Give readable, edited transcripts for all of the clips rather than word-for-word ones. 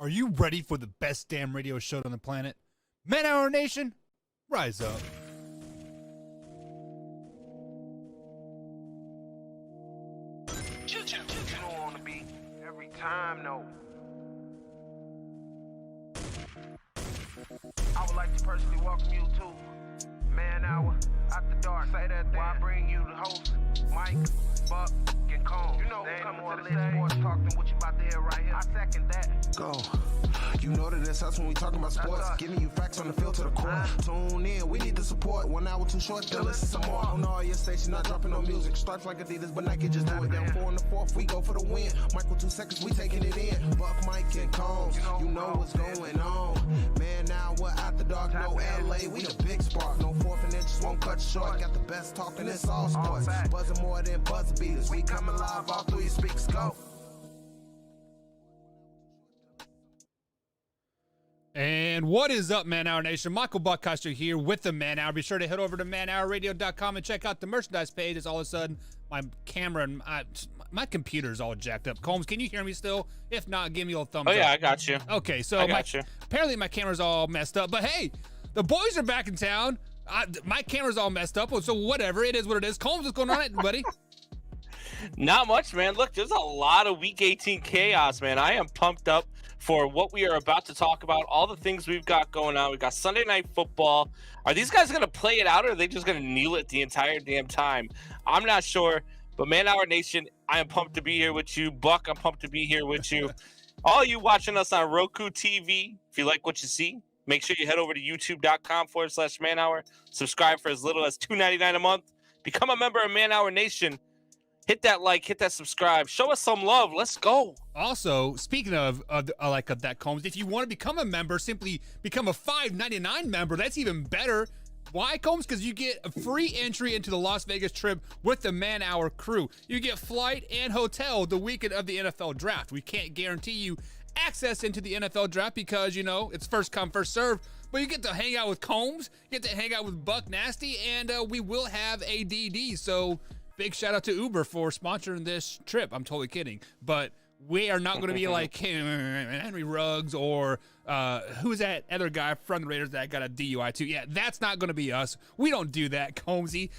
Are you ready for the best damn radio show on the planet? Man Hour Nation, rise up. You don't want to be every time, no. I would like to personally welcome you to Man Hour After Dark. Say that thing. While I bring you the host, Mike, Buck, and Cone. You know who's coming to the stage. Sports talk than what you about to hear right here. I second that. Go. You know that it's us when we talking about sports. Giving you facts on the field to the core. Tune in, we need the support. 1 hour too short, then listen some more. On all your stations, not dropping no music. Stripes like Adidas, but Nike just do it. Down 4 in the 4th, we go for the win. Michael 2 seconds, we taking it in. Buck, Mike, and Combs, you know what's going on. Man, now we're After Dark, no LA, we the big spark. No 4th and inches won't cut you short. Got the best talking, it's all sports. Buzzing more than buzz beaters. We coming live all through your speakers, go. And what is up, Man Hour Nation? Michael Buckcuster here with the Man Hour. Be sure to head over to manhourradio.com and check out the merchandise page. As all of a sudden, my camera and my computer's all jacked up. Combs, can you hear me still? If not, give me a thumbs up. Oh, yeah, I got you. Okay, so I got you. Apparently my camera's all messed up. But hey, the boys are back in town. My camera's all messed up, so whatever. It is what it is. Combs, what's going on, buddy? Not much, man. Look, there's a lot of Week 18 chaos, man. I am pumped up for what we are about to talk about, all the things we've got going on. We've got Sunday Night Football. Are these guys going to play it out, or are they just going to kneel it the entire damn time? I'm not sure, but Man Hour Nation, I am pumped to be here with you. Buck, I'm pumped to be here with you. All you watching us on Roku TV, if you like what you see, make sure you head over to youtube.com/Man Hour. Subscribe for as little as $2.99 a month. Become a member of Man Hour Nation. Hit that like, hit that subscribe. Show us some love. Let's go. Also, speaking of that, Combs, if you want to become a member, simply become a $5.99 member. That's even better. Why, Combs? Because you get a free entry into the Las Vegas trip with the Man Hour crew. You get flight and hotel the weekend of the NFL draft. We can't guarantee you access into the NFL draft because, you know, it's first come, first serve. But you get to hang out with Combs, you get to hang out with Buck Nasty, and we will have ADD. So big shout out to Uber for sponsoring this trip. I'm totally kidding. But we are not going to be like Henry Ruggs or who's that other guy from the Raiders that got a DUI too? Yeah, that's not going to be us. We don't do that, Combsy,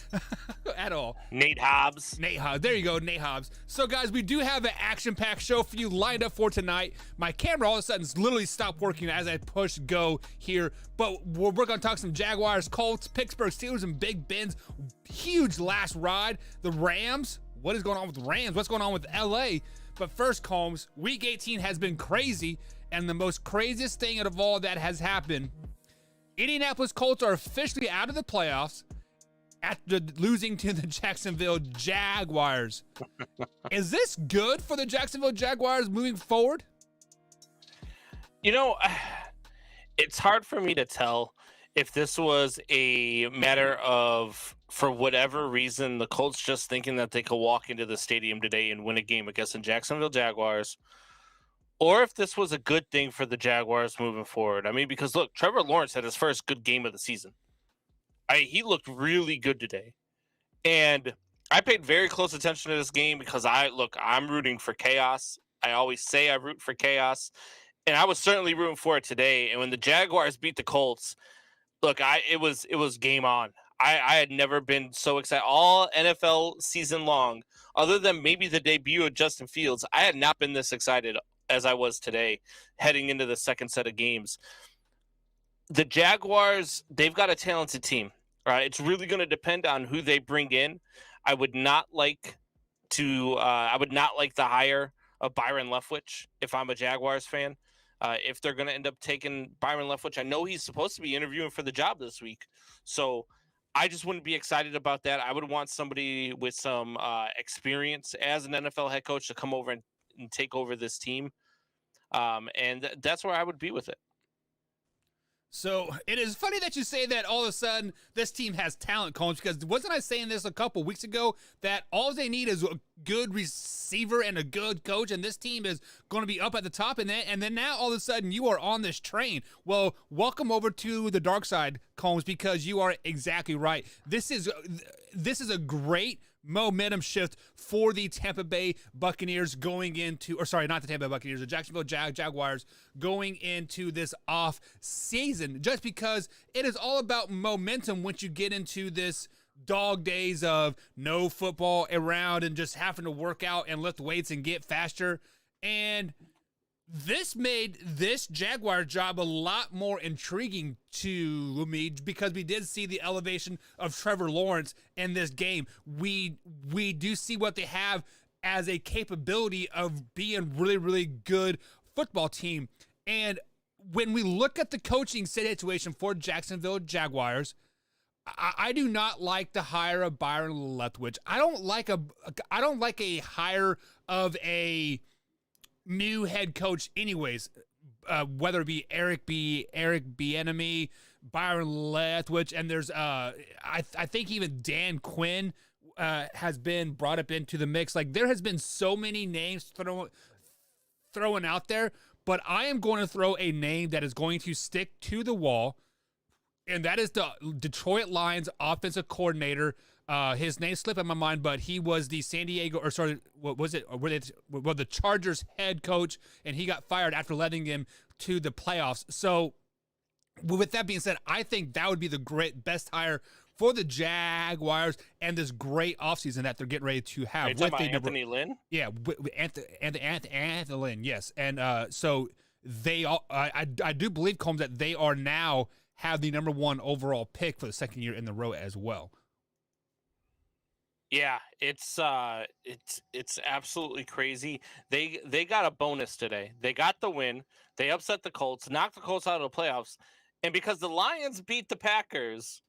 at all. Nate Hobbs. There you go, Nate Hobbs. So, guys, we do have an action-packed show for you lined up for tonight. My camera all of a sudden literally stopped working as I push go here. But we're going to talk some Jaguars, Colts, Pittsburgh Steelers, and Big Ben's huge last ride. The Rams. What is going on with the Rams? What's going on with L.A.? But first, Combs, Week 18 has been crazy, and the most craziest thing out of all that has happened, Indianapolis Colts are officially out of the playoffs after losing to the Jacksonville Jaguars. Is this good for the Jacksonville Jaguars moving forward? You know, it's hard for me to tell if this was a matter of, for whatever reason, the Colts just thinking that they could walk into the stadium today and win a game against the Jacksonville Jaguars, or if this was a good thing for the Jaguars moving forward. I mean, because look, Trevor Lawrence had his first good game of the season. He looked really good today. And I paid very close attention to this game because I'm rooting for chaos. I always say I root for chaos. And I was certainly rooting for it today. And when the Jaguars beat the Colts, look, it was game on. I had never been so excited all NFL season long, other than maybe the debut of Justin Fields. I had not been this excited as I was today, heading into the second set of games. The Jaguars, they've got a talented team. Right? It's really going to depend on who they bring in. I would not like the hire of Byron Leftwich if I'm a Jaguars fan. If they're going to end up taking Byron Leftwich, I know he's supposed to be interviewing for the job this week. So I just wouldn't be excited about that. I would want somebody with some experience as an NFL head coach to come over and take over this team. And that's where I would be with it. So it is funny that you say that all of a sudden this team has talent, Combs, because wasn't I saying this a couple weeks ago that all they need is a good receiver and a good coach, and this team is going to be up at the top, and then now all of a sudden you are on this train. Well, welcome over to the dark side, Combs, because you are exactly right. This is a great momentum shift for the Tampa Bay Buccaneers going into, or sorry, not the Tampa Bay Buccaneers, the Jacksonville Jaguars going into this off season, just because it is all about momentum once you get into this dog days of no football around and just having to work out and lift weights and get faster. And this made this Jaguar job a lot more intriguing to me because we did see the elevation of Trevor Lawrence in this game. We do see what they have as a capability of being really, really good football team. And when we look at the coaching situation for Jacksonville Jaguars, I do not like the hire of Byron Leftwich. I don't like a hire of a new head coach anyways, whether it be Eric Bieniemy, Byron Leftwich, and there's I think even Dan Quinn has been brought up into the mix. Like, there has been so many names thrown out there, but I am going to throw a name that is going to stick to the wall, and that is the Detroit Lions offensive coordinator. His name slipped in my mind, but he was the the Chargers head coach, and he got fired after letting him to the playoffs. So with that being said, I think that would be the best hire for the Jaguars and this great offseason that they're getting ready to have. Are you talking about Anthony Lynn? Yeah, Anthony Lynn, yes. And so they all, I do believe, Combs, that they are now have the number 1 overall pick for the second year in the row as well. Yeah, it's absolutely crazy. They got a bonus today. They got the win. They upset the Colts, knocked the Colts out of the playoffs, and because the Lions beat the Packers,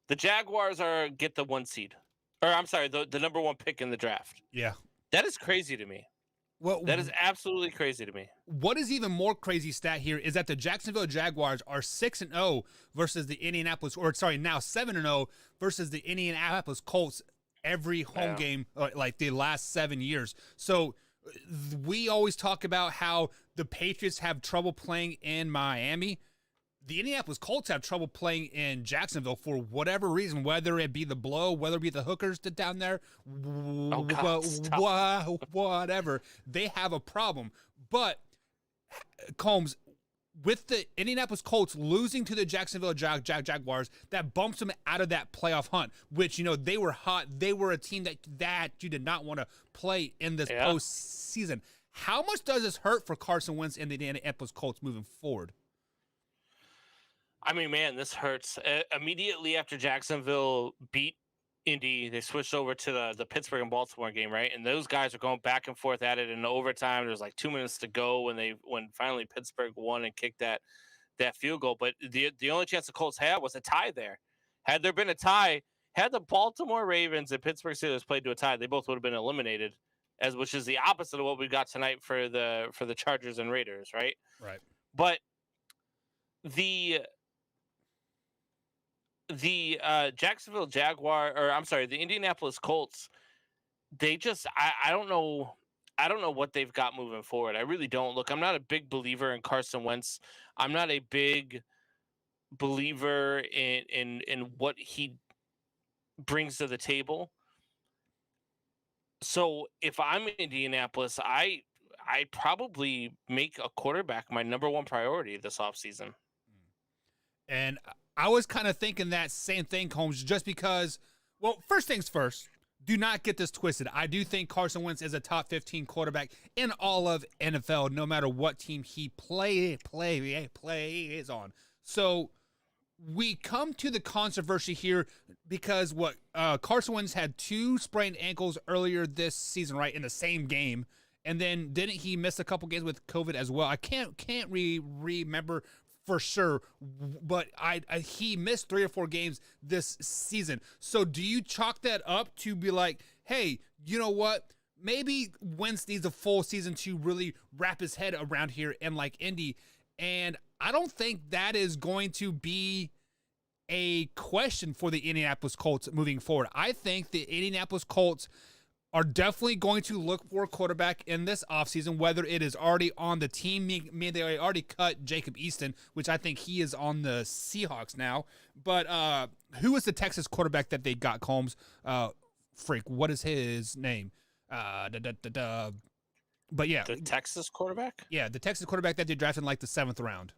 the Jaguars get the 1 seed, or I'm sorry, the number 1 pick in the draft. Yeah, that is crazy to me. Well, that is absolutely crazy to me. What is even more crazy stat here is that the Jacksonville Jaguars are 6-0 versus the Indianapolis, or sorry, now 7-0 versus the Indianapolis Colts every home game, like the last 7 years. So we always talk about how the Patriots have trouble playing in Miami. The Indianapolis Colts have trouble playing in Jacksonville for whatever reason, whether it be the blow, whether it be the hookers down there, whatever. They have a problem. But, Combs, with the Indianapolis Colts losing to the Jacksonville Jaguars, that bumps them out of that playoff hunt, which, you know, they were hot. They were a team that you did not want to play in this postseason. How much does this hurt for Carson Wentz and the Indianapolis Colts moving forward? I mean, man, this hurts. Immediately after Jacksonville beat Indy, they switched over to the Pittsburgh and Baltimore game, right? And those guys are going back and forth at it in overtime. There's like 2 minutes to go when finally Pittsburgh won and kicked that field goal. But the only chance the Colts had was a tie there. Had there been a tie, had the Baltimore Ravens and Pittsburgh Steelers played to a tie, they both would have been eliminated, which is the opposite of what we got tonight for the Chargers and Raiders, right? Right. But the Jacksonville Jaguar, or I'm sorry, the Indianapolis Colts, they just I don't know what they've got moving forward. I really don't. Look, I'm not a big believer in Carson Wentz. I'm not a big believer in what he brings to the table. So if I'm in Indianapolis, I probably make a quarterback my number 1 priority this offseason. And I was kind of thinking that same thing, Combs, just because, well, first things first, do not get this twisted. I do think Carson Wentz is a top 15 quarterback in all of NFL, no matter what team he plays on. So we come to the controversy here because Carson Wentz had 2 sprained ankles earlier this season, right, in the same game. And then didn't he miss a couple games with COVID as well? I can't remember for sure, but he missed 3 or 4 games this season. So do you chalk that up to be like, hey, you know what? Maybe Wentz needs a full season to really wrap his head around here in like Indy. And I don't think that is going to be a question for the Indianapolis Colts moving forward. I think the Indianapolis Colts are definitely going to look for a quarterback in this offseason, whether it is already on the team. They already cut Jacob Easton, which I think he is on the Seahawks now. But who is the Texas quarterback that they got, Combs, freak, what is his name? But yeah, The Texas quarterback? yeah, the Texas quarterback that they drafted in like the 7th round.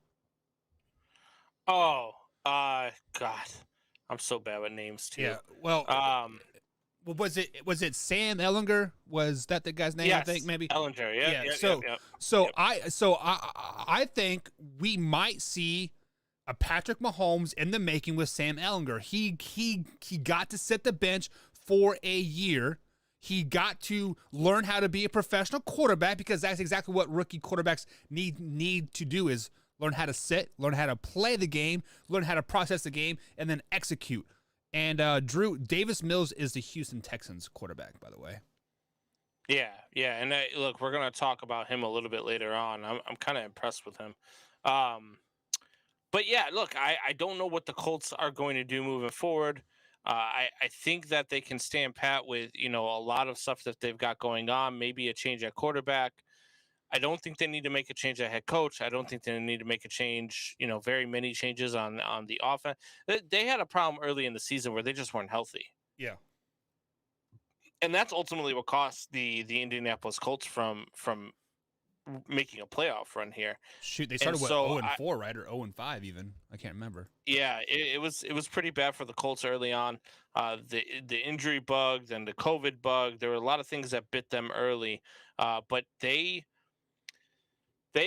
Oh, God. I'm so bad with names, too. Yeah, well, was it Sam Ellinger? Was that the guy's name? Yes, I think maybe. Ellinger. Yeah. Yeah. So I think we might see a Patrick Mahomes in the making with Sam Ellinger. He got to sit the bench for a year. He got to learn how to be a professional quarterback, because that's exactly what rookie quarterbacks need to do, is learn how to sit, learn how to play the game, learn how to process the game, and then execute. And Davis Mills is the Houston Texans quarterback, by the way. Yeah. And look, we're going to talk about him a little bit later on. I'm kind of impressed with him. But yeah, look, I don't know what the Colts are going to do moving forward. I think that they can stand pat with, a lot of stuff that they've got going on, maybe a change at quarterback. I don't think they need to make a change at head coach. I don't think they need to make a change, very many changes on the offense. They had a problem early in the season where they just weren't healthy. Yeah. And that's ultimately what cost the Indianapolis Colts from making a playoff run here. Shoot, they started with 0-4, right? Or 0-5 even. I can't remember. Yeah, it was pretty bad for the Colts early on. The injury bug, then the COVID bug. There were a lot of things that bit them early. But they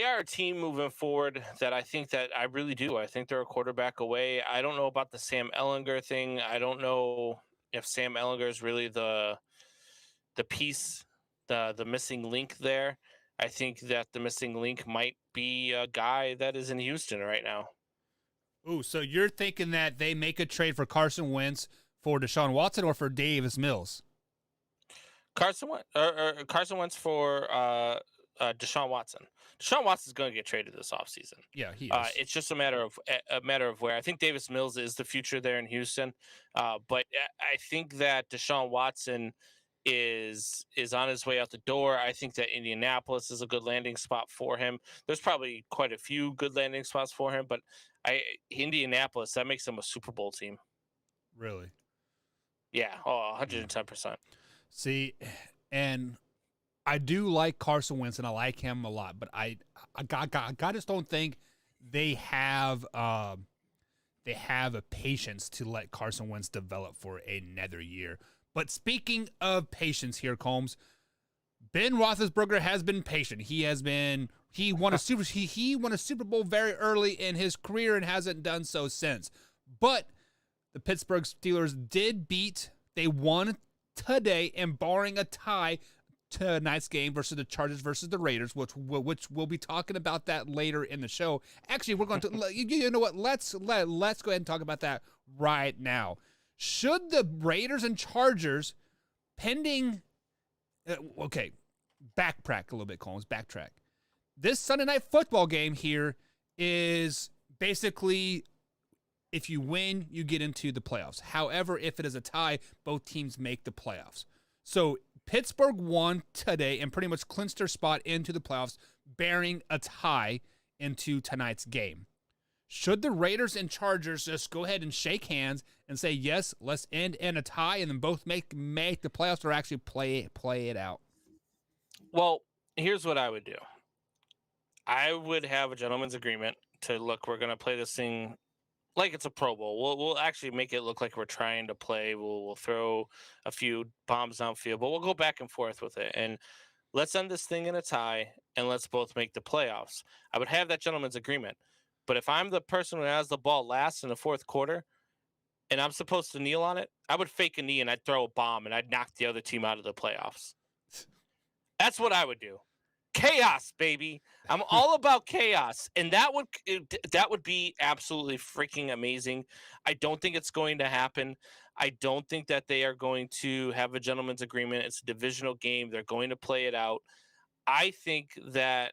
are a team moving forward that I think that I really do. I think they're a quarterback away. I don't know about the Sam Ellinger thing. I don't know if Sam Ellinger is really the piece, the missing link there. I think that the missing link might be a guy that is in Houston right now. Ooh, so you're thinking that they make a trade for Carson Wentz for Deshaun Watson or for Davis Mills? Carson Wentz for Deshaun Watson. Deshaun Watson's going to get traded this offseason. Yeah, he is. It's just a matter of where. I think Davis Mills is the future there in Houston, but I think that Deshaun Watson is on his way out the door. I think that Indianapolis is a good landing spot for him. There's probably quite a few good landing spots for him, but Indianapolis, that makes them a Super Bowl team. Really? Yeah, 110%. See, and I do like Carson Wentz, and I like him a lot, but I just don't think they have a patience to let Carson Wentz develop for another year. But speaking of patience here, Combs, Ben Roethlisberger has been patient. He won a Super Bowl very early in his career and hasn't done so since. But the Pittsburgh Steelers they won today, and barring a tie, tonight's game versus the Chargers versus the Raiders, which we'll be talking about that later in the show. Actually, we're going to, you know what? Let's go ahead and talk about that right now. Should the Raiders and Chargers, pending, backtrack a little bit, Combs, backtrack. This Sunday night football game here is basically, if you win, you get into the playoffs. However, if it is a tie, both teams make the playoffs. So Pittsburgh won today and pretty much clinched their spot into the playoffs, bearing a tie into tonight's game. Should the Raiders and Chargers just go ahead and shake hands and say, yes, let's end in a tie, and then both make the playoffs, or actually play it out? Well, here's what I would do. I would have a gentleman's agreement to, look, we're going to play this thing like it's a Pro Bowl. We'll actually make it look like we're trying to play. We'll throw a few bombs downfield, but we'll go back and forth with it. And let's end this thing in a tie, and let's both make the playoffs. I would have that gentleman's agreement. But if I'm the person who has the ball last in the fourth quarter and I'm supposed to kneel on it, I would fake a knee and I'd throw a bomb and I'd knock the other team out of the playoffs. That's what I would do. Chaos, baby. I'm all about chaos. And that would be absolutely freaking amazing. I don't think it's going to happen. I don't think that they are going to have a gentleman's agreement. It's a divisional game. They're going to play it out. I think that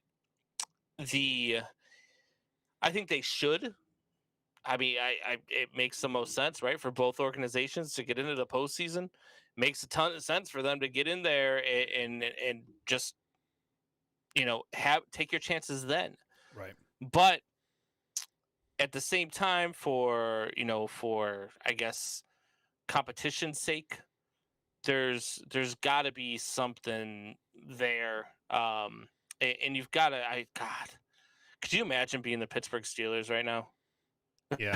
I think they should. I mean, it makes the most sense, right, for both organizations to get into the postseason. Makes a ton of sense for them to get in there and just, take your chances then. Right. But at the same time, for I guess competition's sake, there's got to be something there, and you've got to. God, could you imagine being the Pittsburgh Steelers right now? Yeah.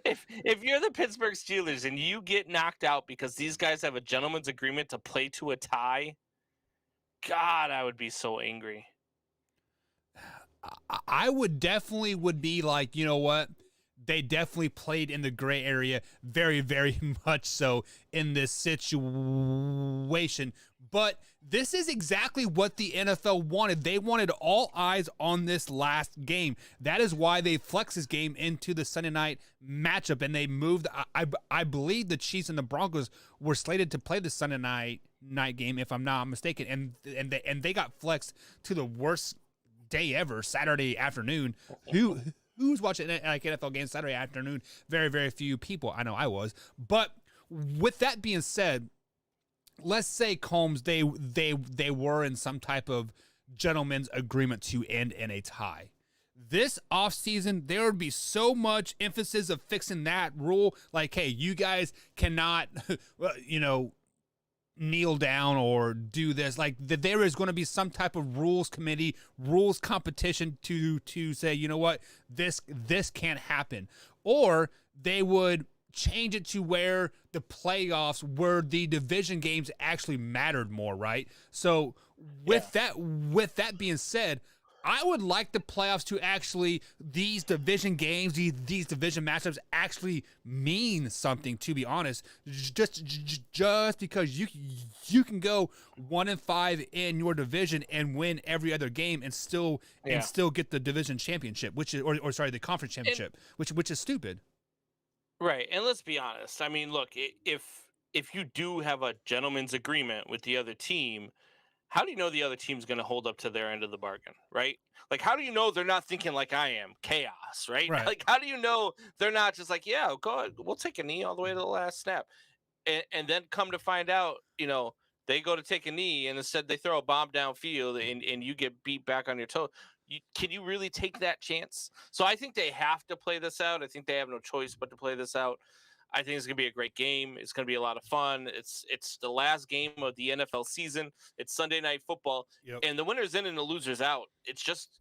if you're the Pittsburgh Steelers and you get knocked out because these guys have a gentleman's agreement to play to a tie, God, I would be so angry. I would be like, you know what? They definitely played in the gray area very, very much so in this situation. But this is exactly what the NFL wanted. They wanted all eyes on this last game. That is why they flexed this game into the Sunday night matchup, and they moved. I believe the Chiefs and the Broncos were slated to play the Sunday night game, if I'm not mistaken, and they got flexed to the worst day ever, Saturday afternoon. Who's watching like NFL games Saturday afternoon? Very, very few people. I know I was. But with that being said, let's say Combs, they were in some type of gentleman's agreement to end in a tie. This offseason, there would be so much emphasis of fixing that rule. Like, hey, you guys cannot, kneel down or do this. Like, there is going to be some type of rules committee, rules competition to say, you know what, this can't happen. Or they would change it to where the playoffs, where the division games actually mattered more, right? So with that being said, I would like the playoffs to actually, these division games, these division matchups actually mean something, to be honest. Just because you can go 1-5 in your division and win every other game and still get the division championship, which is the conference championship, which is stupid. Right. And let's be honest. I mean, look, if you do have a gentleman's agreement with the other team, how do you know the other team's going to hold up to their end of the bargain, right? Like, how do you know they're not thinking like I am, chaos, right? Like, how do you know they're not just like, yeah, go ahead, we'll take a knee all the way to the last snap. And then come to find out, they go to take a knee and instead they throw a bomb downfield and you get beat back on your toe. Can you really take that chance? So I think they have to play this out. I think they have no choice but to play this out. I think it's going to be a great game. It's going to be a lot of fun. It's the last game of the NFL season. It's Sunday Night Football. Yep. And the winner's in and the loser's out. It's just,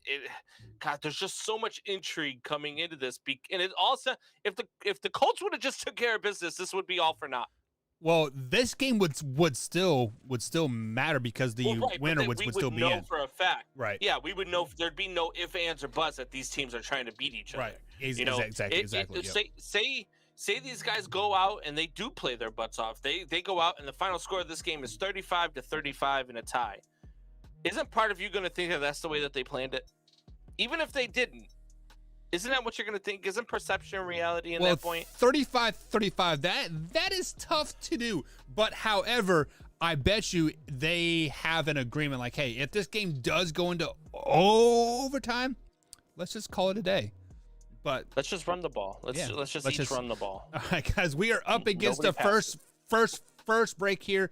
God, there's just so much intrigue coming into this. And it also, if the Colts would have just took care of business, this would be all for naught. Well, this game would still matter because the winner would still be in. We would know for a fact. Right. Yeah, we would know there'd be no ifs, ands, or buts that these teams are trying to beat each other. Right. Exactly. Say these guys go out and they do play their butts off. They go out and the final score of this game is 35-35 in a tie. Isn't part of you going to think that that's the way that they planned it? Even if they didn't. Isn't that what you're going to think? Isn't perception reality in that point? 35-35, that is tough to do. But however, I bet you they have an agreement like, hey, if this game does go into overtime, let's just call it a day. But let's just run the ball. Let's just run the ball. All right, guys, we are up against the first break here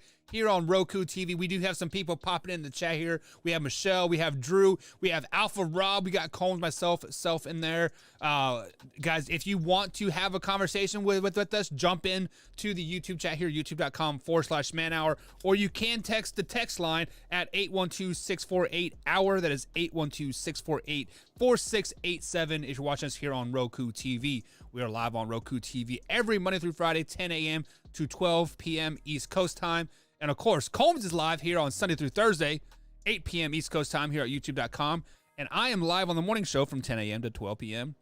on Roku TV. We do have some people popping in the chat here. We have Michelle, we have Drew, we have Alpha Rob, we got Combs, myself in there. Guys, if you want to have a conversation with us, jump in to the YouTube chat here, youtube.com/manhour, or you can text the text line at 812-648-HOUR. That is 812-648-4687 if you're watching us here on Roku TV. We are live on Roku TV every Monday through Friday, 10 a.m. to 12 p.m. East Coast time. And of course, Combs is live here on Sunday through Thursday, 8 p.m. East Coast time here at youtube.com. And I am live on the morning show from 10 a.m. to 12 p.m.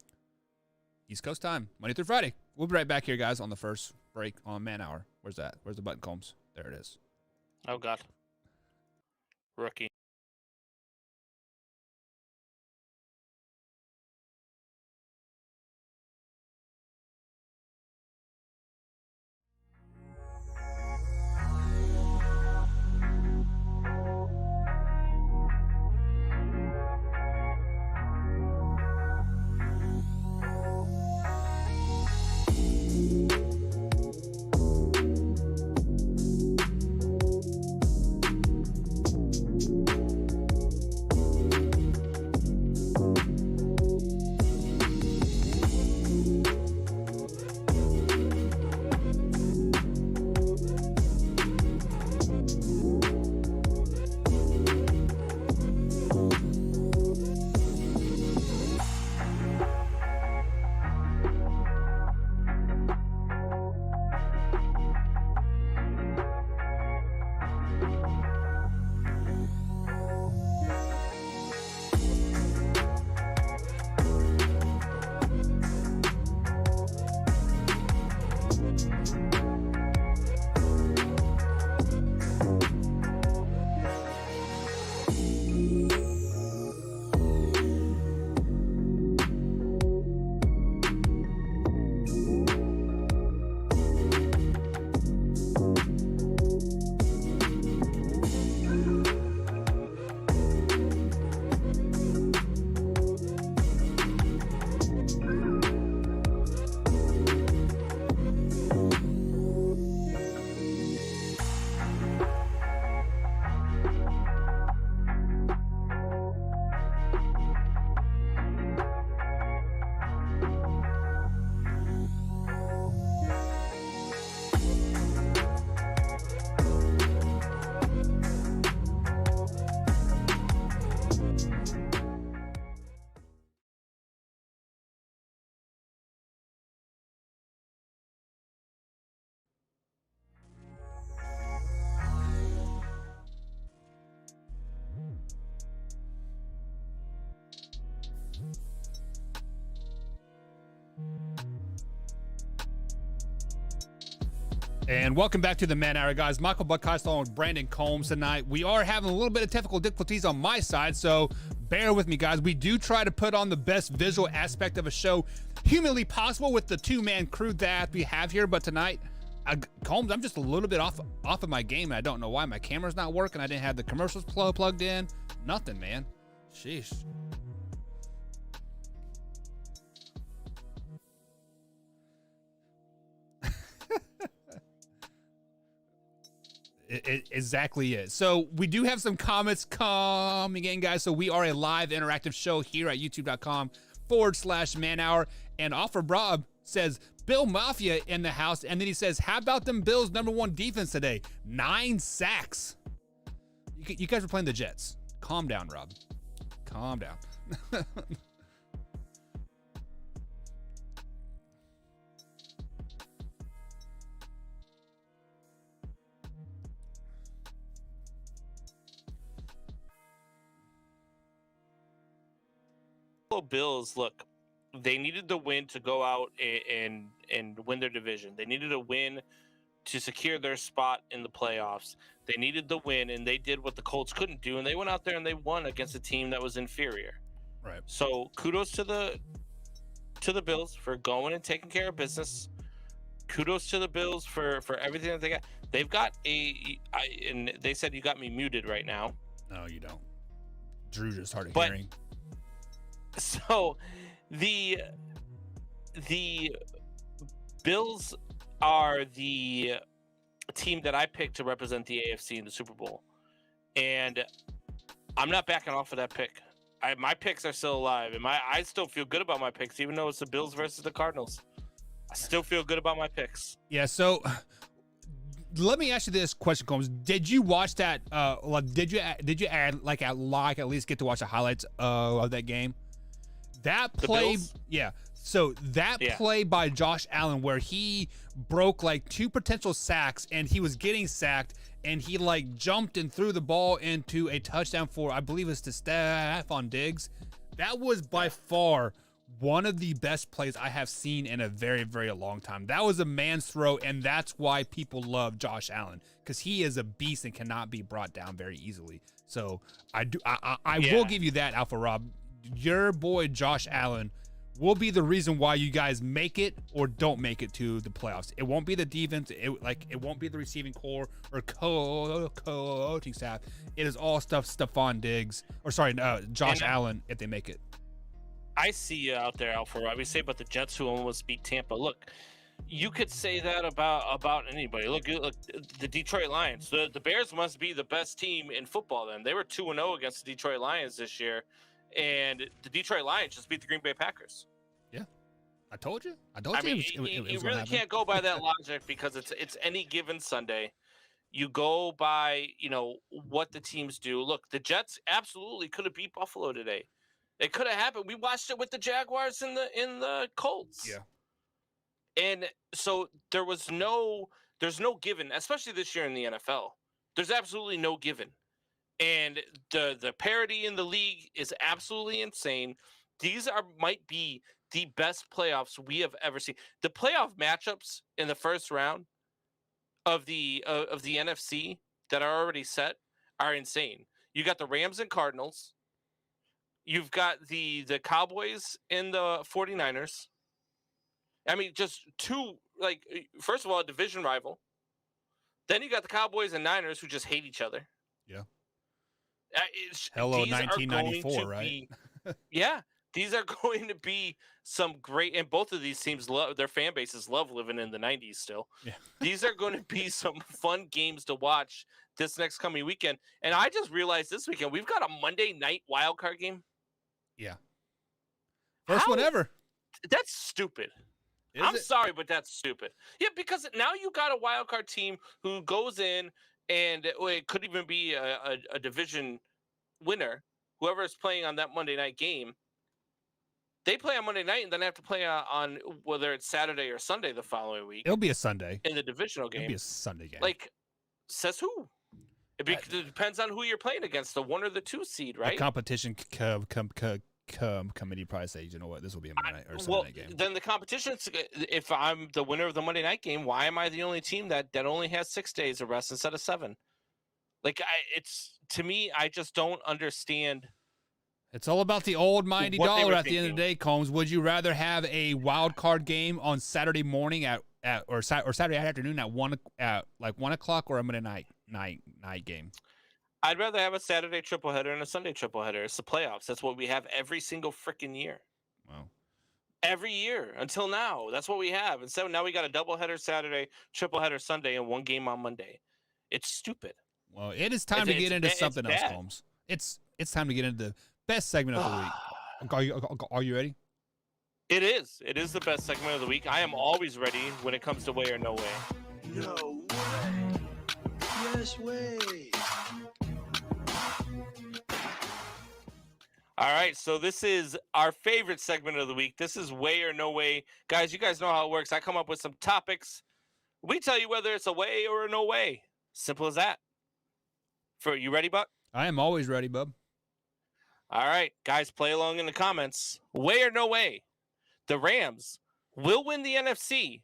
East Coast time, Monday through Friday. We'll be right back here, guys, on the first break on Man Hour. Where's that? Where's the button, Combs? There it is. Oh, God. Rookie. And welcome back to the Man Hour, guys. Michael Buckheist along with Brandon Combs tonight. We are having a little bit of technical difficulties on my side, so bear with me, guys. We do try to put on the best visual aspect of a show humanly possible with the two-man crew that we have here, but tonight, Combs, I'm just a little bit off of my game, and I don't know why. My camera's not working. I didn't have the commercials plugged in. Nothing, man. Sheesh. It exactly is. So we do have some comments coming in, guys. So we are a live interactive show here at youtube.com/Man Hour. And Offer Rob says, Bill Mafia in the house. And then he says, how about them Bills' #1 defense today? 9 sacks. You guys were playing the Jets. Calm down, Rob. Calm down. Bills, look, they needed the win to go out and win their division. They needed a win to secure their spot in the playoffs. They needed the win, and they did what the Colts couldn't do, and they went out there and they won against a team that was inferior. Right. So kudos to the Bills for going and taking care of business. Kudos to the Bills for everything that they got. They've got and they said you got me muted right now. No, you don't. Drew just started But- hearing. So the Bills are the team that I picked to represent the AFC in the Super Bowl. And I'm not backing off of that pick. My picks are still alive, and I still feel good about my picks, even though it's the Bills versus the Cardinals. I still feel good about my picks. Yeah, so let me ask you this question, Combs. Did you watch that? Did you at least get to watch the highlights of that game? That play, yeah. So that play by Josh Allen where he broke like 2 potential sacks and he was getting sacked and he like jumped and threw the ball into a touchdown for, I believe it's to Stephon Diggs. That was by far one of the best plays I have seen in a very, very long time. That was a man's throw, and that's why people love Josh Allen, because he is a beast and cannot be brought down very easily. So I will give you that, Alpha Rob. Your boy Josh Allen will be the reason why you guys make it or don't make it to the playoffs. It won't be the defense. It won't be the receiving core or coaching staff. It is all Stephon Diggs, Josh Allen, if they make it. I see you out there, Alpha Rob. You say about the Jets who almost beat Tampa. Look, you could say that about anybody. Look, the Detroit Lions. The Bears must be the best team in football then. They were 2-0 against the Detroit Lions this year. And the Detroit Lions just beat the Green Bay Packers. Yeah, I told you. You really can't go by that logic because it's any given Sunday. You go by what the teams do. Look, the Jets absolutely could have beat Buffalo today. It could have happened. We watched it with the Jaguars in the Colts. Yeah. And so there's no given, especially this year in the NFL. There's absolutely no given. And the parity in the league is absolutely insane. These might be the best playoffs we have ever seen. The playoff matchups in the first round of the NFC that are already set are insane. You got the Rams and Cardinals. You've got the Cowboys and the 49ers. I mean, just two, first of all, a division rival. Then you got the Cowboys and Niners who just hate each other. Yeah. Hello, 1994, right? These are going to be some great, and both of these teams their fan bases love living in the 90s still. Yeah. These are going to be some fun games to watch this next coming weekend. And I just realized this weekend we've got a Monday night wildcard game. Yeah. First one ever. That's stupid. I'm sorry, but that's stupid. Yeah, because now you got a wildcard team who goes in, and it could even be a division winner, whoever is playing on that Monday night game. They play on Monday night and then have to play on whether it's Saturday or Sunday the following week. It'll be a Sunday. In the divisional game. It'll be a Sunday game. Says who? It depends on who you're playing against, the 1 or the 2 seed, right? The competition committee probably say, you know what, this will be a Monday night or Sunday night game. Then the competition, if I'm the winner of the Monday night game, why am I the only team that only has 6 days of rest instead of 7? Like, it's to me, I just don't understand. It's all about the old mighty What they dollar were at the end of the day, Combs. Would you rather have a wild card game on Saturday morning or Saturday afternoon at 1 o'clock, or a Monday night game? I'd rather have a Saturday tripleheader and a Sunday tripleheader. It's the playoffs. That's what we have every single freaking year. Wow. Every year until now. That's what we have. And so now we got a doubleheader Saturday, tripleheader Sunday, and 1 game on Monday. It's stupid. Well, it is time to get into something else, Combs. It's time to get into the best segment of the week. Are you ready? It is. It is the best segment of the week. I am always ready when it comes to way or no way. No way. Yes way. All right, so this is our favorite segment of the week. This is way or no way. Guys, you guys know how it works. I come up with some topics. We tell you whether it's a way or a no way. Simple as that. You ready, Buck? I am always ready, bub. All right, guys, play along in the comments. Way or no way? The Rams will win the NFC,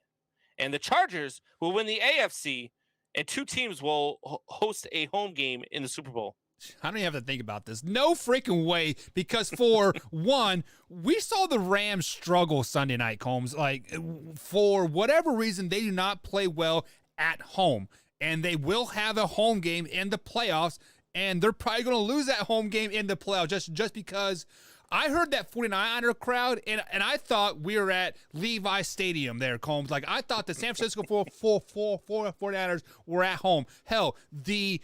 and the Chargers will win the AFC, and 2 teams will host a home game in the Super Bowl. I don't even have to think about this. No freaking way, because for one, we saw the Rams struggle Sunday night, Combs. Like, for whatever reason, they do not play well at home, and they will have a home game in the playoffs, and they're probably going to lose that home game in the playoffs just because I heard that 49er crowd, and I thought we were at Levi Stadium there, Combs. Like, I thought the San Francisco 49ers were at home. Hell, the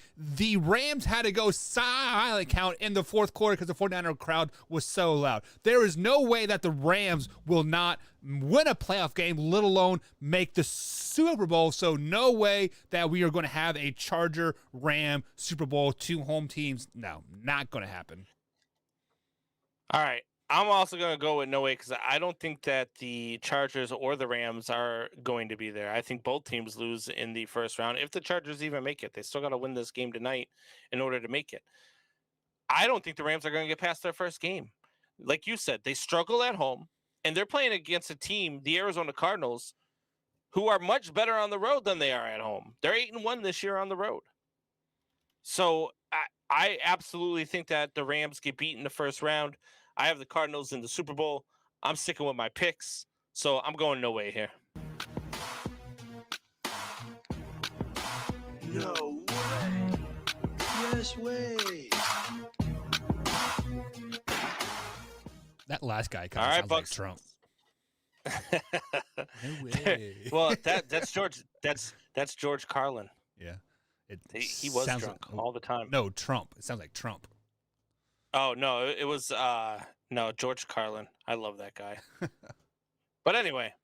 Rams had to go silent count in the fourth quarter because the 49er crowd was so loud. There is no way that the Rams will not win a playoff game, let alone make the Super Bowl. So no way that we are going to have a Charger-Ram Super Bowl, 2 home teams. No, not going to happen. All right. I'm also going to go with no way because I don't think that the Chargers or the Rams are going to be there. I think both teams lose in the first round. If the Chargers even make it, they still got to win this game tonight in order to make it. I don't think the Rams are going to get past their first game. Like you said, they struggle at home, and they're playing against a team, the Arizona Cardinals, who are much better on the road than they are at home. They're 8-1 this year on the road. So I absolutely think that the Rams get beat in the first round. I have the Cardinals in the Super Bowl. I'm sticking with my picks, so I'm going no way here. No way. Yes way. That last guy kind All of right, sounds Bucks. like Trump. No way. Well, that's George. That's George Carlin. Yeah. He was sounds drunk like, all the time. No, Trump. It sounds like Trump. Oh no, it was George Carlin. I love that guy. But anyway,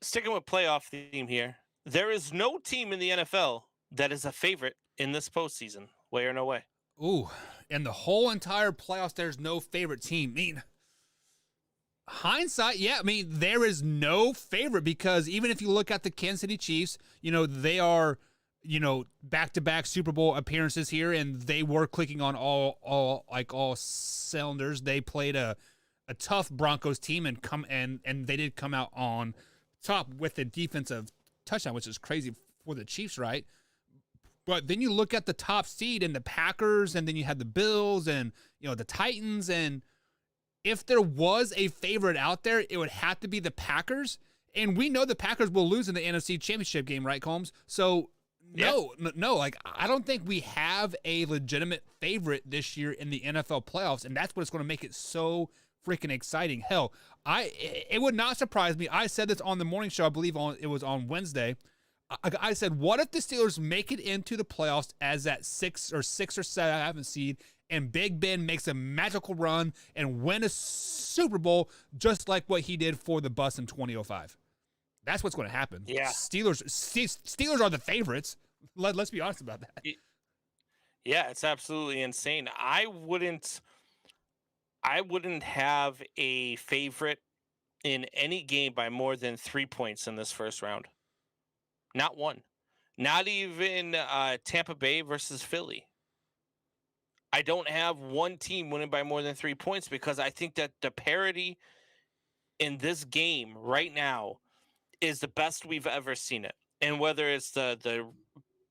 sticking with playoff theme here, there is no team in the NFL that is a favorite in this postseason. Way or no way? Ooh, in the whole entire playoffs, there's no favorite team. I mean, hindsight, yeah. I mean, there is no favorite because even if you look at the Kansas City Chiefs, they are, back-to-back Super Bowl appearances here, and they were clicking on all cylinders. They played a tough Broncos team and they did come out on top with a defensive touchdown, which is crazy for the Chiefs, right? But then you look at the top seed and the Packers, and then you had the Bills and the Titans, and if there was a favorite out there, it would have to be the Packers, and we know the Packers will lose in the NFC Championship game, right, Combs? So no, like I don't think we have a legitimate favorite this year in the NFL playoffs, and that's what's going to make it so freaking exciting. Hell, it would not surprise me. I said this on the morning show, I believe it was on Wednesday. I said, what if the Steelers make it into the playoffs as that 6 or 7 seed, and Big Ben makes a magical run and win a Super Bowl just like what he did for the Bucs in 2005? That's what's going to happen. Yeah. Steelers are the favorites. Let's be honest about that. Yeah, it's absolutely insane. I wouldn't have a favorite in any game by more than 3 points in this first round. Not one. Not even Tampa Bay versus Philly. I don't have one team winning by more than 3 points because I think that the parity in this game right now is the best we've ever seen it. And whether it's the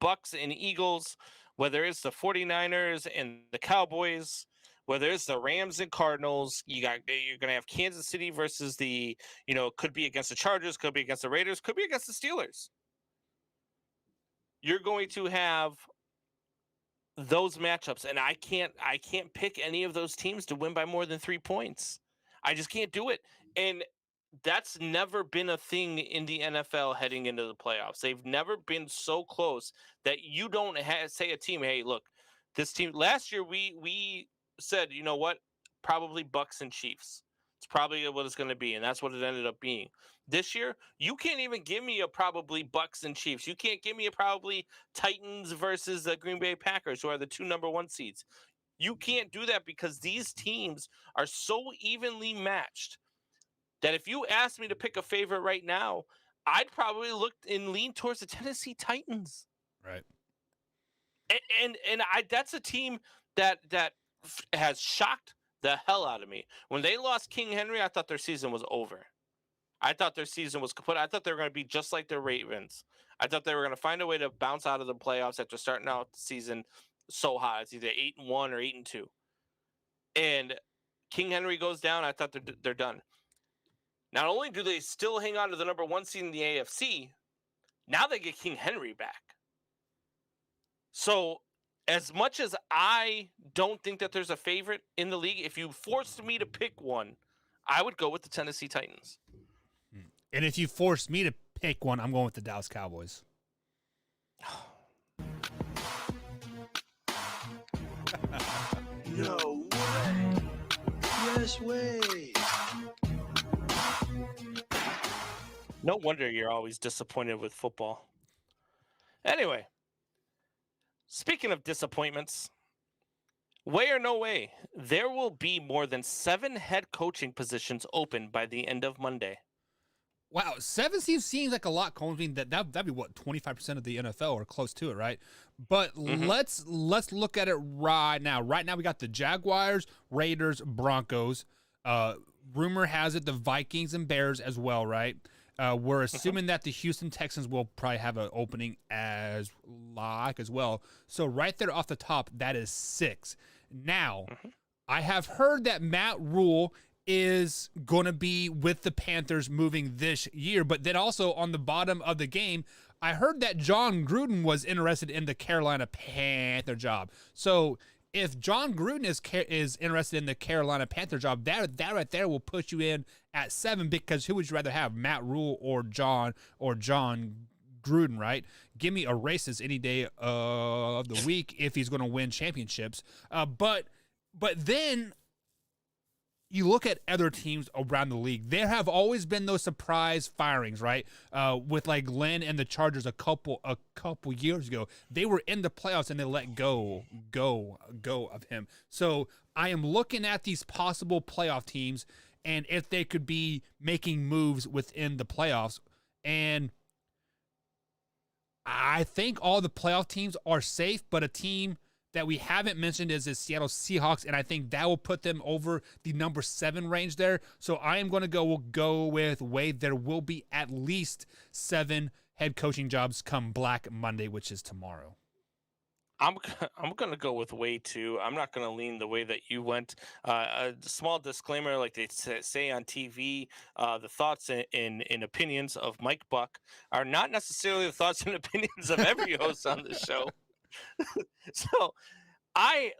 Bucks and Eagles, whether it's the 49ers and the Cowboys, whether it's the Rams and Cardinals, you're going to have Kansas City versus the, could be against the Chargers, could be against the Raiders, could be against the Steelers. You're going to have those matchups, and I can't pick any of those teams to win by more than 3 points. I just can't do it. And that's never been a thing in the NFL heading into the playoffs. They've never been so close that you don't say a team, hey, look, this team last year we said, you know what, probably Bucks and Chiefs. It's probably what it's going to be, and that's what it ended up being. This year, you can't even give me a probably Bucks and Chiefs. You can't give me a probably Titans versus the Green Bay Packers, who are the 2 number 1 seeds. You can't do that because these teams are so evenly matched that if you asked me to pick a favorite right now, I'd probably look and lean towards the Tennessee Titans. Right. And that's a team that has shocked the hell out of me. When they lost King Henry, I thought their season was over. I thought their season was kaput. I thought they were going to be just like the Ravens. I thought they were going to find a way to bounce out of the playoffs after starting out the season so hot. It's either 8-1 or 8-2. And King Henry goes down. I thought they're done. Not only do they still hang on to the number 1 seed in the AFC, now they get King Henry back. So as much as I don't think that there's a favorite in the league, if you forced me to pick one, I would go with the Tennessee Titans. And if you force me to pick one, I'm going with the Dallas Cowboys. No way. Yes way. No wonder you're always disappointed with football. Anyway, speaking of disappointments, way or no way, there will be more than 7 head coaching positions open by the end of Monday. Wow, 7 seems like a lot. I mean, that'd be what, 25% of the NFL or close to it, right? But let's look at it right now. Right now, we got the Jaguars, Raiders, Broncos. Rumor has it the Vikings and Bears as well, right? We're assuming that the Houston Texans will probably have an opening as well. So right there off the top, that is 6. Now, I have heard that Matt Rule is going to be with the Panthers moving this year, but then also on the bottom of the game, I heard that John Gruden was interested in the Carolina Panther job. So if John Gruden is interested in the Carolina Panther job, that right there will put you in at 7, because who would you rather have, Matt Rule or John Gruden, right? Give me a racist any day of the week if he's going to win championships. But then you look at other teams around the league. There have always been those surprise firings, right? With like Lynn and the Chargers a couple years ago, they were in the playoffs and they let go of him. So I am looking at these possible playoff teams and if they could be making moves within the playoffs. And I think all the playoff teams are safe, but a team that we haven't mentioned is the Seattle Seahawks, and I think that will put them over the number 7 range there. So I am going to go with Wade. There will be at least 7 head coaching jobs come Black Monday, which is tomorrow. I'm going to go with Wade too. I'm not going to lean the way that you went. A small disclaimer, like they say on TV, the thoughts and opinions of Mike Buck are not necessarily the thoughts and opinions of every host on the show. So I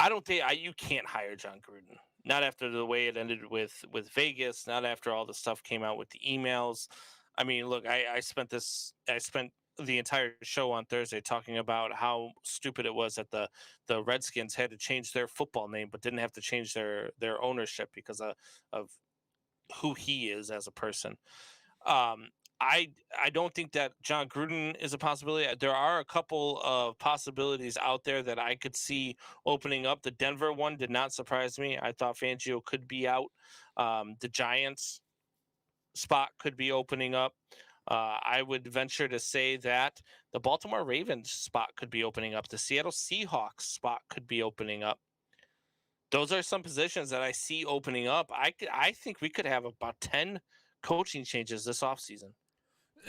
don't think you can't hire John Gruden. Not after the way it ended with Vegas, not after all the stuff came out with the emails. I mean, look, I spent the entire show on Thursday talking about how stupid it was that the Redskins had to change their football name, but didn't have to change their ownership because of who he is as a person. I don't think that John Gruden is a possibility. There are a couple of possibilities out there that I could see opening up. The Denver one did not surprise me. I thought Fangio could be out. The Giants spot could be opening up. I would venture to say that the Baltimore Ravens spot could be opening up. The Seattle Seahawks spot could be opening up. Those are some positions that I see opening up. I think we could have about 10 coaching changes this offseason.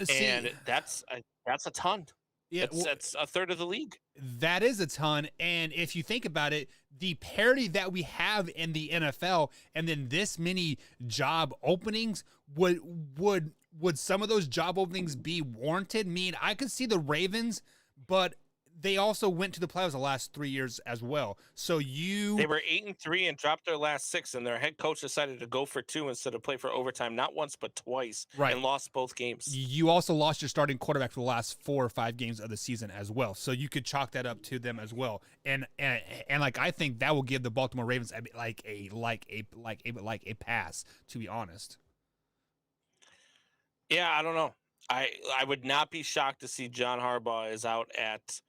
And that's a ton. Yeah, That's a third of the league. That is a ton. And if you think about it, the parity that we have in the NFL and then this many job openings, would some of those job openings be warranted? I mean, I could see the Ravens, but they also went to the playoffs the last 3 years as well. So they were 8-3 and dropped their last 6, and their head coach decided to go for 2 instead of play for overtime, not once but twice, right, and lost both games. You also lost your starting quarterback for the last 4 or 5 games of the season as well. So you could chalk that up to them as well. And like I think that will give the Baltimore Ravens like a pass, to be honest. Yeah, I don't know. I would not be shocked to see John Harbaugh is out at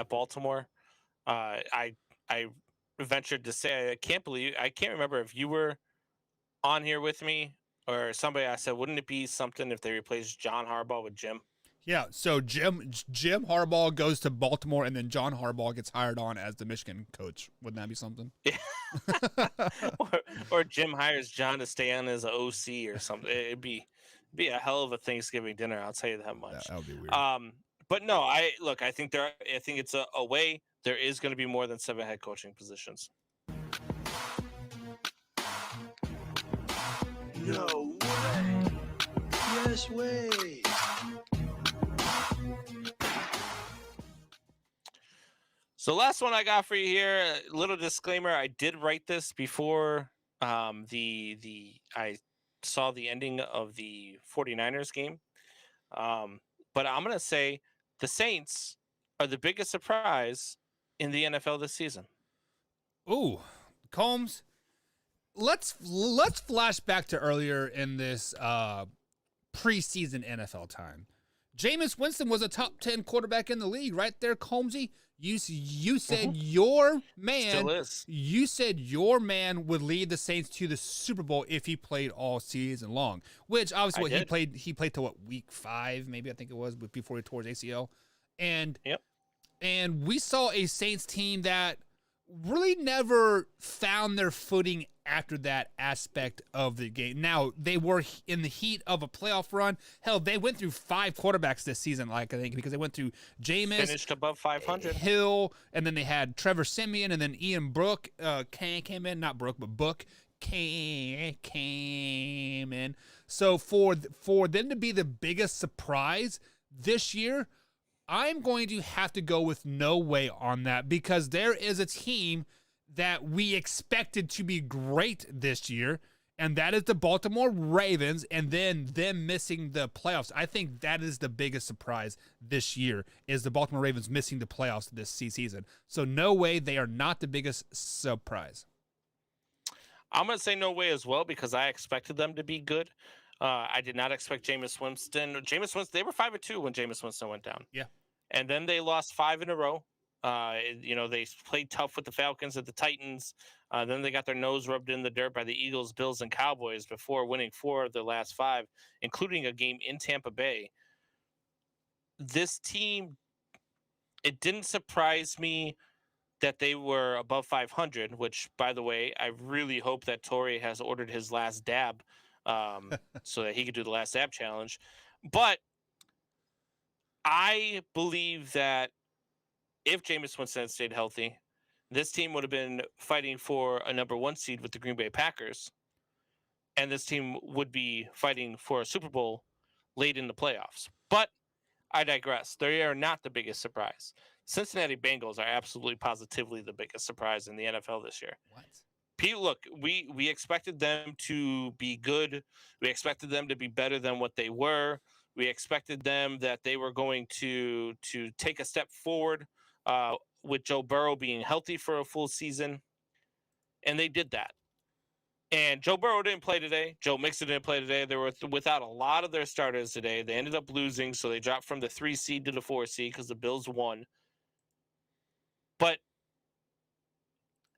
Baltimore. I ventured to say I can't remember if you were on here with me or somebody. I said, wouldn't it be something if they replaced John Harbaugh with Jim? Yeah, so Jim Harbaugh goes to Baltimore, and then John Harbaugh gets hired on as the Michigan coach. Wouldn't that be something? Yeah. or Jim hires John to stay on as an OC or something. It'd be a hell of a Thanksgiving dinner. I'll tell you that much. That would be weird. But no, I think it's a way there is going to be more than 7 head coaching positions. No way. Yes way. So last one I got for you here, a little disclaimer. I did write this before I saw the ending of the 49ers game. But I'm going to say the Saints are the biggest surprise in the NFL this season. Ooh, Combs, let's flash back to earlier in this preseason NFL time. Jameis Winston was a top 10 quarterback in the league, right there, Combsy. You said your man Still is. You said your man would lead the Saints to the Super Bowl if he played all season long. Which obviously he played to week 5, maybe I think it was, before he tore his ACL. And we saw a Saints team that really never found their footing after that aspect of the game. Now, they were in the heat of a playoff run. Hell, they went through 5 quarterbacks this season, like I think, because they went through Jameis, finished above 500, Hill, and then they had Trevor Siemian, and then Ian Book came in. Not Brooke, but Book came in. So for them to be the biggest surprise this year, I'm going to have to go with no way on that, because there is a team that we expected to be great this year, and that is the Baltimore Ravens, and then them missing the playoffs. I think that is the biggest surprise this year, is the Baltimore Ravens missing the playoffs this season. So no way, they are not the biggest surprise. I'm going to say no way as well, because I expected them to be good. I did not expect Jameis Winston. They were 5-2 when Jameis Winston went down. Yeah. And then they lost 5 in a row. They played tough with the Falcons and the Titans. Then they got their nose rubbed in the dirt by the Eagles, Bills, and Cowboys before winning 4 of their last 5, including a game in Tampa Bay. This team, it didn't surprise me that they were above 500, which, by the way, I really hope that Torrey has ordered his last dab so that he could do the last dab challenge. But I believe that if Jameis Winston had stayed healthy, this team would have been fighting for a number 1 seed with the Green Bay Packers, and this team would be fighting for a Super Bowl late in the playoffs. But I digress. They are not the biggest surprise. Cincinnati Bengals are absolutely positively the biggest surprise in the NFL this year. What? Pete, look, we expected them to be good. We expected them to be better than what they were. We expected them that they were going to take a step forward with Joe Burrow being healthy for a full season, and they did that. And Joe Burrow didn't play today. Joe Mixon didn't play today. They were without a lot of their starters today. They ended up losing, so they dropped from the 3 seed to the 4 seed because the Bills won. But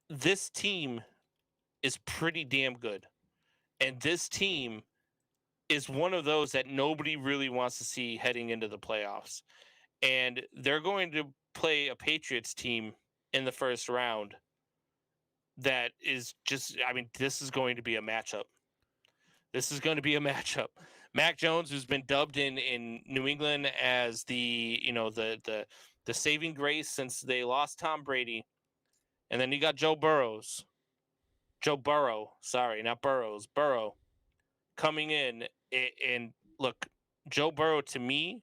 this team is pretty damn good, and this team is one of those that nobody really wants to see heading into the playoffs. And they're going to play a Patriots team in the first round that is just, I mean, this is going to be a matchup. This is going to be a matchup. Mac Jones, who's been dubbed in New England as the, you know, the saving grace since they lost Tom Brady. And then you got Joe Burrow, sorry, not Burrows, Burrow coming in. And look, Joe Burrow to me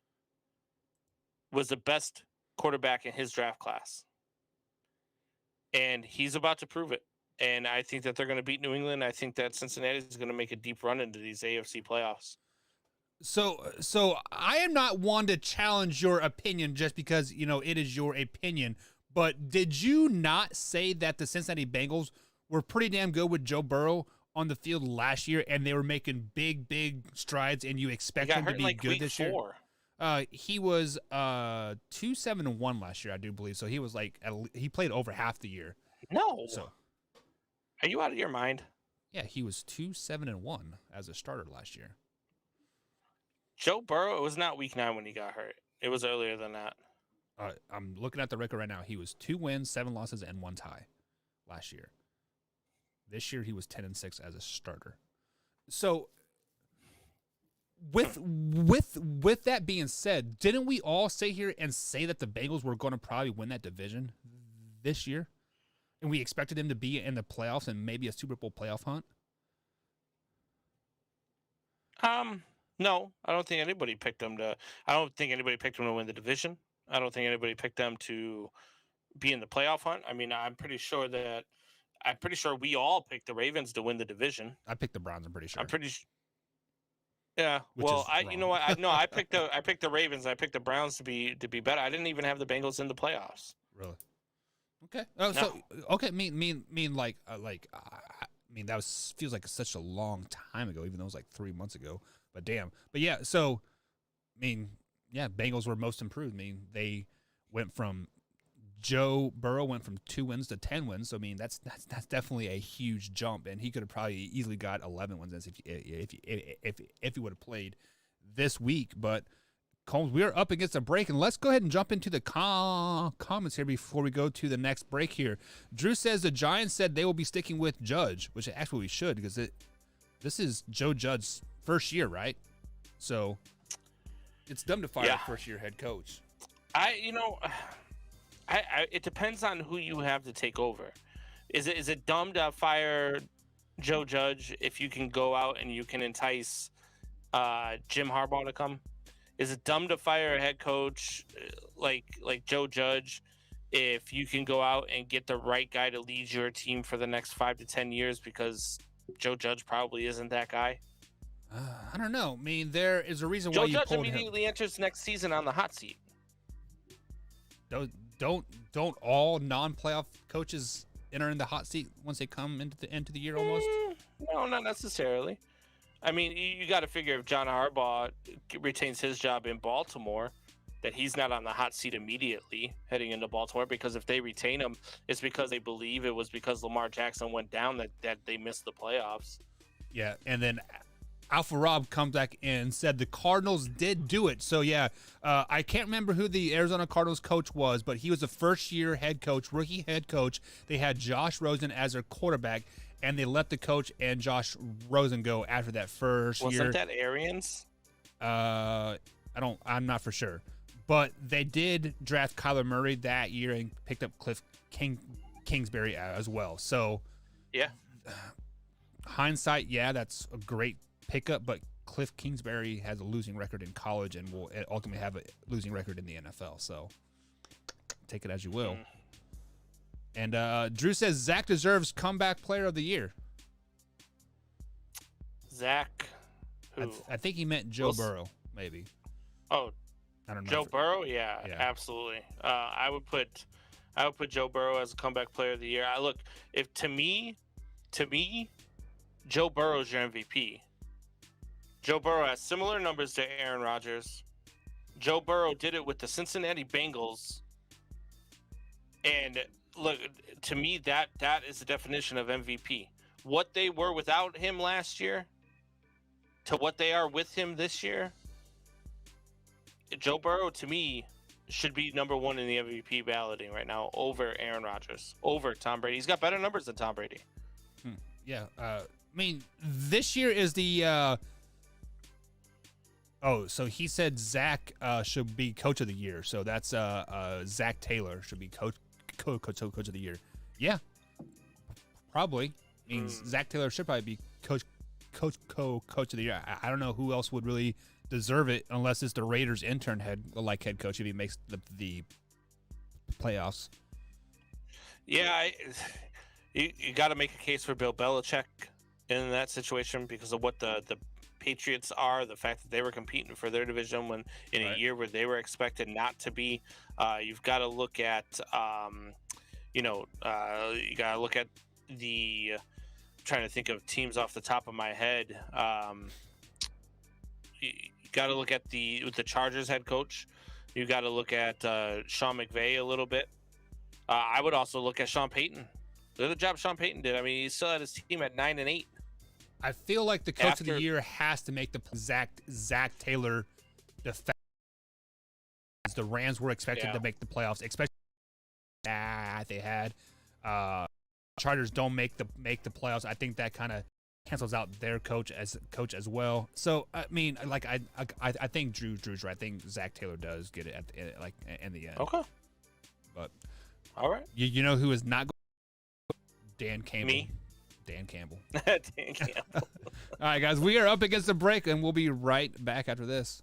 was the best quarterback in his draft class. And he's about to prove it. And I think that they're going to beat New England. I think that Cincinnati is going to make a deep run into these AFC playoffs. So I am not one to challenge your opinion just because, you know, it is your opinion. But did you not say that the Cincinnati Bengals were pretty damn good with Joe Burrow on the field last year, and they were making big strides, and you expect him to be good this year? He was 2-7-1 last year, I do believe. So he was like he played over half the year. No. So are you out of your mind? yeah, he was 2-7-1 as a starter last year. Joe Burrow, it was not week 9 when he got hurt. It was earlier than that. I'm looking at the record right now. He was 2 wins, 7 losses, and 1 tie last year. This year he was 10-6 as a starter. So with that being said, didn't we all sit here and say that the Bengals were going to probably win that division this year? And we expected them to be in the playoffs and maybe a Super Bowl playoff hunt? No, I don't think anybody picked them to. I don't think anybody picked them to win the division. I don't think anybody picked them to be in the playoff hunt. I mean, I'm pretty sure we all picked the Ravens to win the division. I picked the Browns, I'm pretty sure. I'm pretty sure. Yeah. Which well, is you know what? I picked the Ravens. I picked the Browns to be better. I didn't even have the Bengals in the playoffs. Really? Okay. Oh, No. so okay. Mean like that feels like such a long time ago, even though it was like 3 months ago. But damn. But yeah. So, Bengals were most improved. I mean, they went from Joe Burrow went from 2 wins to 10 wins. So I mean, that's definitely a huge jump, and he could have probably easily got 11 wins if he would have played this week. But Combs, we are up against a break, and let's go ahead and jump into the comments here before we go to the next break here. Drew says the Giants said they will be sticking with Judge, which actually we should, because this is Joe Judge's first year, right? So it's dumb to fire a first-year head coach. It depends on who you have to take over. Is it dumb to fire Joe Judge if you can go out and you can entice Jim Harbaugh to come? Is it dumb to fire a head coach like Joe Judge if you can go out and get the right guy to lead your team for the next 5 to 10 years because Joe Judge probably isn't that guy? I don't know. I mean, there is a reason Joe why you Judge pulled him. immediately enters next season on the hot seat. Don't all non-playoff coaches enter in the hot seat once they come into the end of the year almost? No, not necessarily. I mean, you got to figure if John Harbaugh retains his job in Baltimore, that he's not on the hot seat immediately heading into Baltimore, because if they retain him, it's because they believe it was because Lamar Jackson went down that they missed the playoffs. Yeah, and then Alpha Rob comes back and said the Cardinals did do it. So, yeah, I can't remember who the Arizona Cardinals coach was, but he was a first-year head coach, rookie head coach. They had Josh Rosen as their quarterback, and they let the coach and Josh Rosen go after that first year. Wasn't that Arians? I'm not for sure. But they did draft Kyler Murray that year and picked up Cliff Kingsbury as well. So, yeah. Hindsight, yeah, that's a great pickup, but Cliff Kingsbury has a losing record in college and will ultimately have a losing record in the NFL. So take it as you will. And Drew says Zach deserves comeback player of the year. Zach, who? I think he meant Joe Burrow, maybe. Oh, I don't know. Joe Burrow, yeah, absolutely. I would put Joe Burrow as a comeback player of the year. If to me, Joe Burrow's your MVP. Joe Burrow has similar numbers to Aaron Rodgers. Joe Burrow did it with the Cincinnati Bengals. And look, to me, that is the definition of MVP. What they were without him last year, to what they are with him this year, Joe Burrow to me should be number one in the MVP balloting right now over Aaron Rodgers, over Tom Brady. He's got better numbers than Tom Brady. Yeah. I mean, this year is the. So he said Zach should be coach of the year. So that's Zach Taylor should be coach of the year. Yeah, probably. Means Zach Taylor should probably be coach of the year. I don't know who else would really deserve it unless it's the Raiders intern head coach if he makes the playoffs. Yeah, you got to make a case for Bill Belichick in that situation because of what the Patriots are, the fact that they were competing for their division when in a year where they were expected not to be. You've got to look at, you got to look at the. I'm trying to think of teams off the top of my head. You got to look at the Chargers head coach. You got to look at Sean McVay a little bit. I would also look at Sean Payton. Look at the job Sean Payton did. I mean, he still had his team at 9-8. I feel like the coach of the year has to make the Zach Taylor defense. The Rams were expected to make the playoffs, especially they had. Chargers don't make the playoffs. I think that kind of cancels out their coach as well. So I mean, like I think Drew's right. I think Zach Taylor does get it at in the end. Okay. But all right. You know who is not going? Dan Campbell. Me. Dan Campbell. Dan Campbell. All right, guys, we are up against the break, and we'll be right back after this.